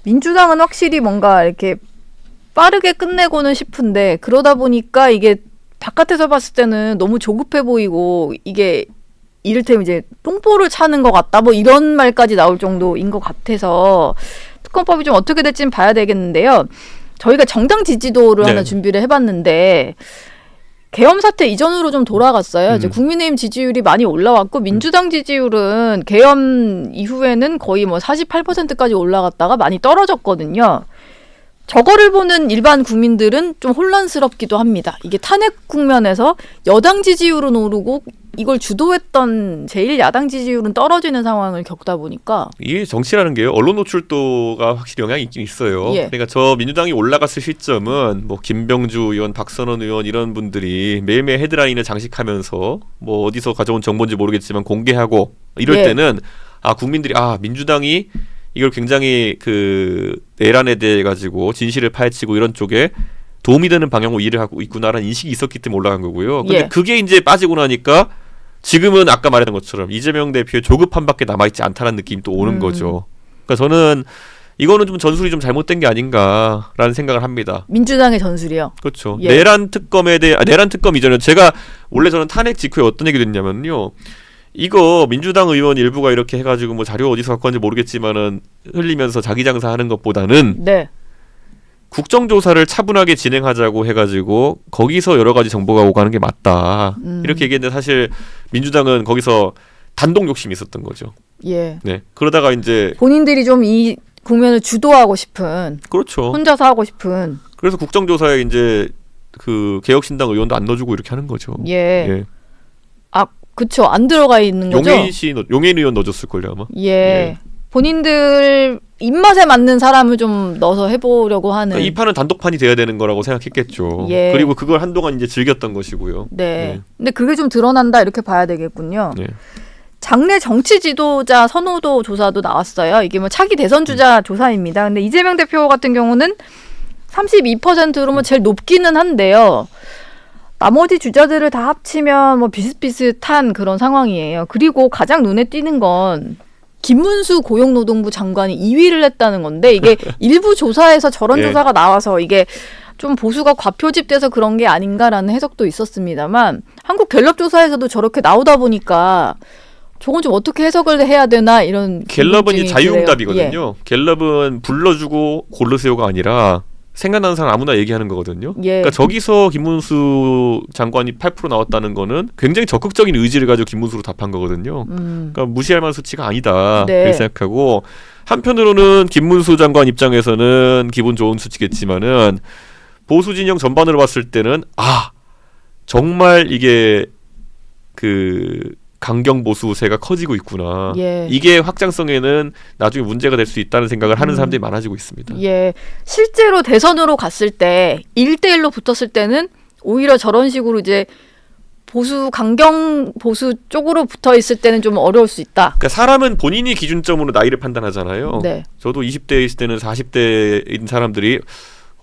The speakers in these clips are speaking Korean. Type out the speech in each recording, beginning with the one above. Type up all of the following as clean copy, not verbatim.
민주당은 확실히 뭔가 이렇게 빠르게 끝내고는 싶은데 그러다 보니까 이게 바깥에서 봤을 때는 너무 조급해 보이고 이게 이를테면 이제 똥볼을 차는 것 같다 뭐 이런 말까지 나올 정도인 것 같아서 특검법이 좀 어떻게 될지는 봐야 되겠는데요. 저희가 정당 지지도를 하나 준비를 해봤는데 계엄 사태 이전으로 좀 돌아갔어요. 이제 국민의힘 지지율이 많이 올라왔고 민주당 지지율은 계엄 이후에는 거의 뭐 48%까지 올라갔다가 많이 떨어졌거든요. 저거를 보는 일반 국민들은 좀 혼란스럽기도 합니다. 이게 탄핵 국면에서 여당 지지율은 오르고 이걸 주도했던 제1야당 지지율은 떨어지는 상황을 겪다 보니까 이게 정치라는 게요. 언론 노출도가 확실히 영향이 있긴 있어요. 예. 그러니까 저 민주당이 올라갔을 시점은 뭐 김병주 의원, 박선원 의원 이런 분들이 매일매일 헤드라인을 장식하면서 뭐 어디서 가져온 정보인지 모르겠지만 공개하고 이럴 예. 때는 국민들이 민주당이 이걸 굉장히 그 내란에 대해 가지고 진실을 파헤치고 이런 쪽에 도움이 되는 방향으로 일을 하고 있구나라는 인식이 있었기 때문에 올라간 거고요. 근데 그게 이제 빠지고 나니까 지금은 아까 말했던 것처럼 이재명 대표의 조급함밖에 남아있지 않다는 느낌이 또 오는 거죠. 그러니까 저는 이거는 좀 전술이 좀 잘못된 게 아닌가라는 생각을 합니다. 민주당의 전술이요? 그렇죠. 내란 특검에 대해 내란 특검 이전에 제가 원래 저는 탄핵 직후에 어떤 얘기를 했냐면요. 이거 민주당 의원 일부가 이렇게 해가지고 뭐 자료 어디서 갖고 왔는지 모르겠지만은 흘리면서 자기 장사하는 것보다는 네. 국정조사를 차분하게 진행하자고 해가지고 거기서 여러 가지 정보가 오가는 게 맞다. 이렇게 얘기했는데 사실 민주당은 거기서 단독 욕심이 있었던 거죠. 예. 네. 그러다가 이제 본인들이 좀 이 국면을 주도하고 싶은. 그렇죠. 혼자서 하고 싶은. 그래서 국정조사에 이제 그 개혁신당 의원도 안 넣어주고 이렇게 하는 거죠. 예. 그쵸. 안 들어가 있는 거죠. 용해인 의원 넣어줬을걸요 아마. 예. 본인들 입맛에 맞는 사람을 좀 넣어서 해보려고 하는. 그러니까 이 판은 단독판이 돼야 되는 거라고 생각했겠죠. 예. 그리고 그걸 한동안 이제 즐겼던 것이고요. 네. 근데 그게 좀 드러난다 이렇게 봐야 되겠군요. 네. 장내 정치 지도자 선호도 조사도 나왔어요. 이게 뭐 차기 대선 주자 조사입니다. 근데 이재명 대표 같은 경우는 32%로 제일 높기는 한데요. 나머지 주자들을 다 합치면 뭐 비슷비슷한 그런 상황이에요. 그리고 가장 눈에 띄는 건 김문수 고용노동부 장관이 2위를 했다는 건데 이게 일부 조사에서 저런 조사가 나와서 이게 좀 보수가 과표집돼서 그런 게 아닌가라는 해석도 있었습니다만 한국 갤럽 조사에서도 저렇게 나오다 보니까 저건 좀 어떻게 해석을 해야 되나 이런 갤럽은 이 자유응답이거든요. 갤럽은 불러주고 고르세요가 아니라 생각나는 사람 아무나 얘기하는 거거든요. 그러니까 저기서 김문수 장관이 8% 나왔다는 거는 굉장히 적극적인 의지를 가지고 김문수로 답한 거거든요. 그러니까 무시할 만한 수치가 아니다 이렇게 생각하고 한편으로는 김문수 장관 입장에서는 기분 좋은 수치겠지만은 보수 진영 전반으로 봤을 때는 정말 이게 그 강경 보수세가 커지고 있구나. 이게 확장성에는 나중에 문제가 될 수 있다는 생각을 하는 사람들이 많아지고 있습니다. 실제로 대선으로 갔을 때 1대1로 붙었을 때는 오히려 저런 식으로 이제 강경 보수 쪽으로 붙어 있을 때는 좀 어려울 수 있다. 그러니까 사람은 본인이 기준점으로 나이를 판단하잖아요. 저도 20대에 있을 때는 40대인 사람들이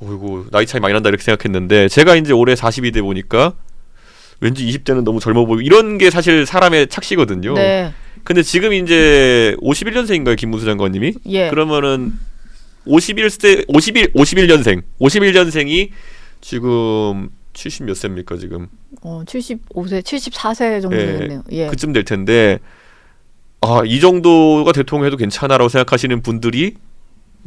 어이구 나이 차이 많이 난다 이렇게 생각했는데 제가 이제 올해 40이 돼 보니까 왠지 20대는 너무 젊어 보이고 이런 게 사실 사람의 착시거든요. 근데 지금 이제 51년생인가요, 김문수 장관님이? 그러면은 51년생이 지금 70 몇 세입니까, 지금? 75세, 74세 정도 되겠네요. 그쯤 될 텐데 이 정도가 대통령 해도 괜찮아라고 생각하시는 분들이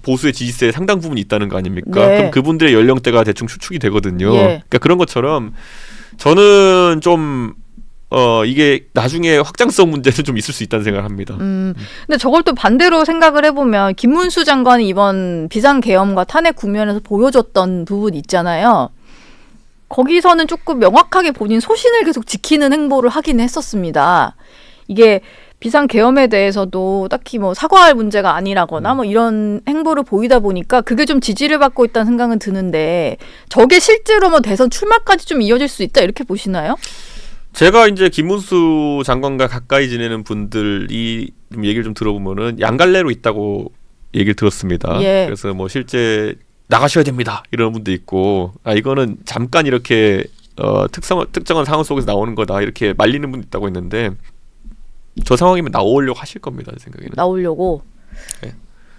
보수의 지지세에 상당 부분 있다는 거 아닙니까? 그럼 그분들의 연령대가 대충 추측이 되거든요. 그러니까 그런 것처럼 저는 좀 이게 나중에 확장성 문제는 좀 있을 수 있다는 생각을 합니다. 근데 저걸 또 반대로 생각을 해보면 김문수 장관이 이번 비상계엄과 탄핵 국면에서 보여줬던 부분 있잖아요. 거기서는 조금 명확하게 본인 소신을 계속 지키는 행보를 하긴 했었습니다. 이게 비상계엄에 대해서도 딱히 뭐 사과할 문제가 아니라거나 뭐 이런 행보를 보이다 보니까 그게 좀 지지를 받고 있다는 생각은 드는데 저게 실제로 뭐 대선 출마까지 좀 이어질 수 있다 이렇게 보시나요? 제가 이제 김문수 장관과 가까이 지내는 분들이 얘기를 좀 들어보면은 양갈래로 있다고 얘기를 들었습니다. 그래서 뭐 실제 나가셔야 됩니다 이런 분도 있고 이거는 잠깐 이렇게 특정한 상황 속에서 나오는 거다 이렇게 말리는 분도 있다고 했는데 저 상황이면 나오려고 하실 겁니다. 제 생각에는. 나오려고?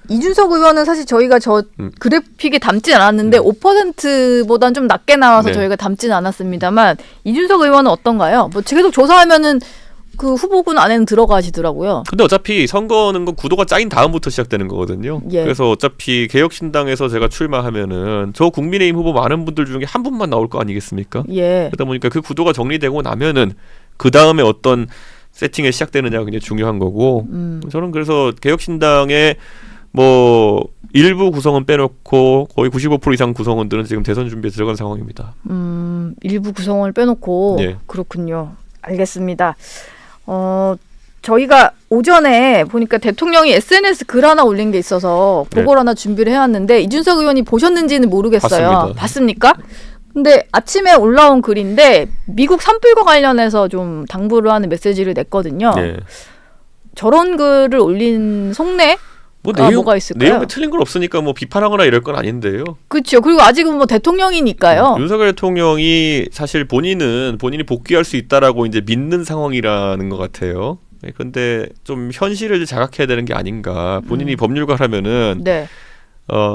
이준석 의원은 사실 저희가 저 그래픽에 담진 않았는데 5%보단 좀 낮게 나와서 저희가 담진 않았습니다만 이준석 의원은 어떤가요? 뭐 계속 조사하면은 그 후보군 안에는 들어가시더라고요. 근데 어차피 선거는 건 구도가 짜인 다음부터 시작되는 거거든요. 그래서 어차피 개혁신당에서 제가 출마하면은 저 국민의힘 후보 많은 분들 중에 한 분만 나올 거 아니겠습니까? 그러다 보니까 그 구도가 정리되고 나면은 그 다음에 어떤 세팅이 시작되느냐가 굉장히 중요한 거고 저는 그래서 개혁신당의 뭐 일부 구성원 빼놓고 거의 95% 이상 구성원들은 지금 대선 준비에 들어간 상황입니다. 일부 구성원을 빼놓고 그렇군요. 알겠습니다. 저희가 오전에 보니까 대통령이 SNS 글 하나 올린 게 있어서 그걸 하나 준비를 해왔는데 이준석 의원이 보셨는지는 모르겠어요. 봤습니까? 근데 아침에 올라온 글인데 미국 산불과 관련해서 좀 당부를 하는 메시지를 냈거든요. 저런 글을 올린 속내 뭐가 있을까요? 내용이 틀린 건 없으니까 뭐 비판하거나 이럴 건 아닌데요. 그렇죠. 그리고 아직은 뭐 대통령이니까요. 윤석열 대통령이 사실 본인이 복귀할 수 있다라고 이제 믿는 상황이라는 것 같아요. 근데 좀 현실을 자각해야 되는 게 아닌가. 본인이 법률가라면은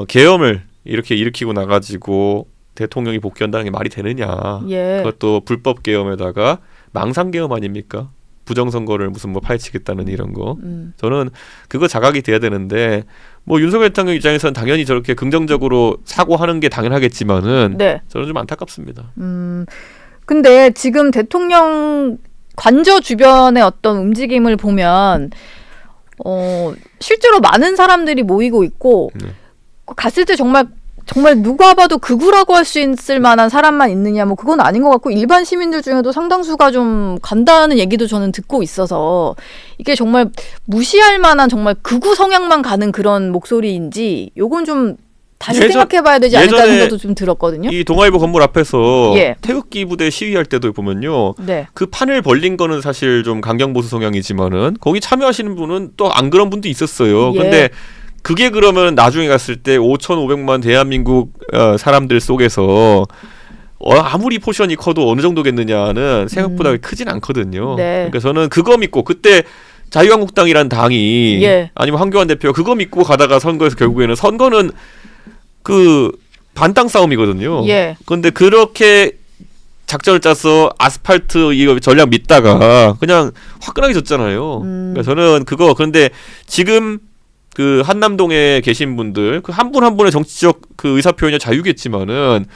계엄을 이렇게 일으키고 나가지고 대통령이 복귀한다는 게 말이 되느냐. 그것도 불법 계엄에다가 망상 계엄 아닙니까? 부정선거를 무슨 뭐 파헤치겠다는 이런 거. 저는 그거 자각이 돼야 되는데 뭐 윤석열 대통령 입장에서는 당연히 저렇게 긍정적으로 사고하는 게 당연하겠지만은 저는 좀 안타깝습니다. 근데 지금 대통령 관저 주변의 어떤 움직임을 보면 실제로 많은 사람들이 모이고 있고 갔을 때 정말 누가 봐도 극우라고 할 수 있을 만한 사람만 있느냐 뭐 그건 아닌 것 같고 일반 시민들 중에도 상당수가 좀 간다는 얘기도 저는 듣고 있어서 이게 정말 무시할 만한 정말 극우 성향만 가는 그런 목소리인지 요건 좀 다시 생각해봐야 되지 않을까라는 생각도 좀 들었거든요. 이 동아일보 건물 앞에서 태극기 부대 시위할 때도 보면요. 그 판을 벌린 거는 사실 좀 강경보수 성향이지만은 거기 참여하시는 분은 또 안 그런 분도 있었어요. 근데 그게 그러면 나중에 갔을 때 5,500만 대한민국 사람들 속에서 아무리 포션이 커도 어느 정도겠느냐는 생각보다 크진 않거든요. 그러니까 저는 그거 믿고 그때 자유한국당이란 당이 아니면 황교안 대표가 그거 믿고 가다가 선거에서 결국에는 선거는 그 반땅 싸움이거든요. 그런데 그렇게 작전을 짜서 아스팔트 이거 전략 믿다가 그냥 화끈하게 졌잖아요. 그러니까 저는 그런데 지금 그 한남동에 계신 분들 그 한 분 한 분의 정치적 그 의사 표현이 자유겠지만은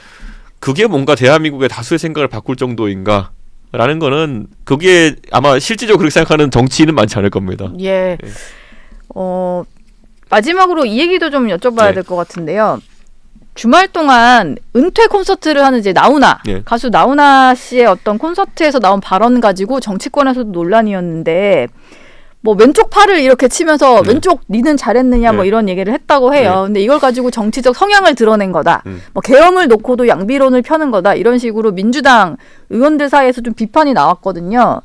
그게 뭔가 대한민국의 다수의 생각을 바꿀 정도인가라는 거는 그게 아마 실질적으로 그렇게 생각하는 정치인은 많지 않을 겁니다. 마지막으로 이 얘기도 좀 여쭤봐야 될 것 같은데요. 주말 동안 은퇴 콘서트를 하는 이제 나훈아 가수 나훈아 씨의 어떤 콘서트에서 나온 발언 가지고 정치권에서도 논란이었는데. 뭐 왼쪽 팔을 이렇게 치면서 왼쪽 니는 잘했느냐 뭐 이런 얘기를 했다고 해요. 근데 이걸 가지고 정치적 성향을 드러낸 거다. 뭐 계엄을 놓고도 양비론을 펴는 거다. 이런 식으로 민주당 의원들 사이에서 좀 비판이 나왔거든요.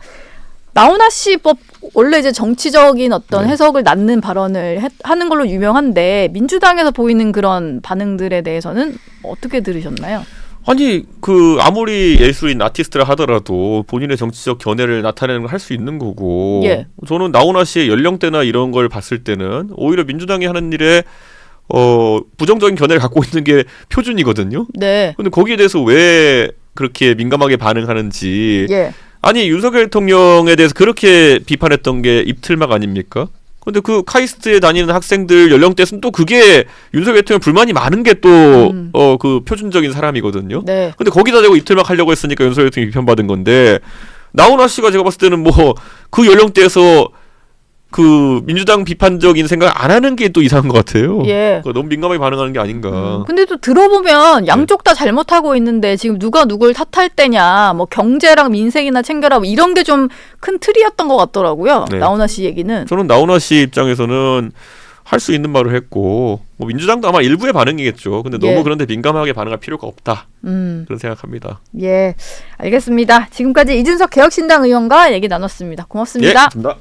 나훈아 씨 법 원래 이제 정치적인 어떤 해석을 낳는 발언을 하는 걸로 유명한데 민주당에서 보이는 그런 반응들에 대해서는 어떻게 들으셨나요? 아니 그 아무리 예술인 아티스트라 하더라도 본인의 정치적 견해를 나타내는 걸 할 수 있는 거고 저는 나훈아 씨의 연령대나 이런 걸 봤을 때는 오히려 민주당이 하는 일에 부정적인 견해를 갖고 있는 게 표준이거든요. 근데 거기에 대해서 왜 그렇게 민감하게 반응하는지 아니 윤석열 대통령에 대해서 그렇게 비판했던 게 입틀막 아닙니까? 근데 그 카이스트에 다니는 학생들 연령대에서는 또 그게 윤석열 대통령 불만이 많은 게 또 그 표준적인 사람이거든요. 근데 거기다 대고 입틀막 하려고 했으니까 윤석열 대통령이 비판받은 건데 나훈아 씨가 제가 봤을 때는 뭐 그 연령대에서 그 민주당 비판적인 생각 안 하는 게 또 이상한 것 같아요. 그러니까 너무 민감하게 반응하는 게 아닌가. 근데 또 들어보면 양쪽 다 잘못하고 있는데 지금 누가 누굴 탓할 때냐, 뭐 경제랑 민생이나 챙겨라 뭐 이런 게 좀 큰 틀이었던 것 같더라고요. 나훈아 씨 얘기는. 저는 나훈아 씨 입장에서는 할 수 있는 말을 했고 뭐 민주당도 아마 일부의 반응이겠죠. 근데 너무 그런데 민감하게 반응할 필요가 없다. 그런 생각합니다. 알겠습니다. 지금까지 이준석 개혁신당 의원과 얘기 나눴습니다. 고맙습니다. 고맙습니다.